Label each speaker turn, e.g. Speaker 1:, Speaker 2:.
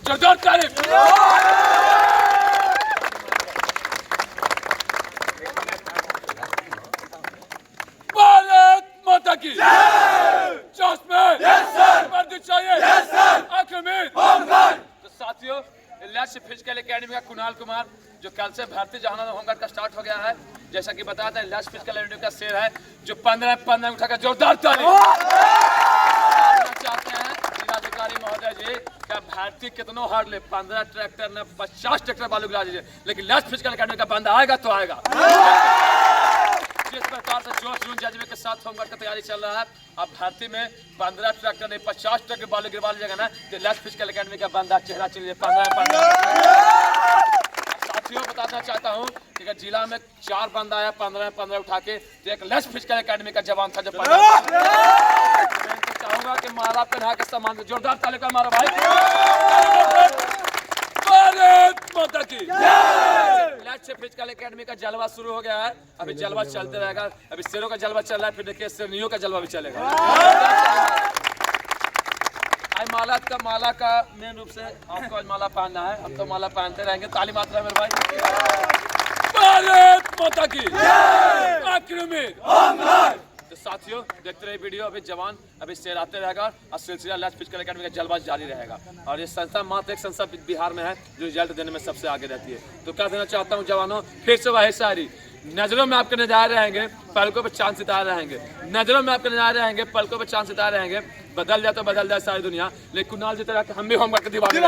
Speaker 1: जोरदार तारीफ। भारत माता की जोश में वर्दी चाहिए, आंखों में। तो साथियों, लक्ष्य फिजिकल एकेडमी का कुणाल कुमार जो कल से भर्ती जहां होमगार्ड का स्टार्ट हो गया है, जैसा कि बताते हैं लक्ष्य फिजिकल एकेडमी का शेर है जो 15 उठाकर जोरदार तारीफ चाहते हैं जिलाधिकारी महोदय जी का भर्ती कितनों हार ले 15 ट्रैक्टर ने 50 ट्रैक्टर बालू गिरा दीजिए, लेकिन लक्ष्य फिजिकल एकेडमी का बंदा आएगा तो आएगा। जिस प्रकार से जोश जून जज्बे के साथ होमगार्ड का तैयारी चल रहा है, अब भर्ती में 15 ट्रैक्टर नहीं 50 ट्रैक्टर बालू गिरवा लीजिएगा ना, तो लक्ष्य फिजिकल एकेडमी का बंदा चेहरा चलिए 15। साथियों, बताना चाहता हूं कि अगर जिला में 4 बंदा आया 15 उठा के, तो एक लक्ष्य फिजिकल एकेडमी का जवान था जो चाहूंगा कि माला पहना के सम्मान से जोरदार ताली का मारो भाई। भारत माता की लक्ष्य फिजिकल एकेडमी का जलवा शुरू हो गया है, अभी जलवा चलते रहेगा। अभी शेरों का जलवा चल रहा है, फिर देखिए शेरनियों का जलवा भी चलेगा। आज माला का मेन रूप से आपको आज माला पहनना है, हम तो माला पहनते रहेंगे। ताली मात्रा मेरे भाई। भारत माता की तो साथियों, देखते रहे वीडियो। अभी जवान अभी शेर आते रहेगा और सिलसिला लक्ष्य फिजिकल एकेडमी का जलवा जारी रहेगा। और ये संस्था मात्र एक संस्था बिहार में है जो रिजल्ट देने में सबसे आगे रहती है। तो क्या देना चाहता हूँ जवानों, फिर से वही शायरी, नजरों में आपके नजारे रहेंगे, पलकों पे चांद सितारे रहेंगे। नजरों में आपके नजारे रहेंगे, पलकों पे चांद सितारे रहेंगे। बदल जाए तो बदल जाए सारी दुनिया, लेकिन कुणाल जी तरह हम भी होमगार्ड के दीवाने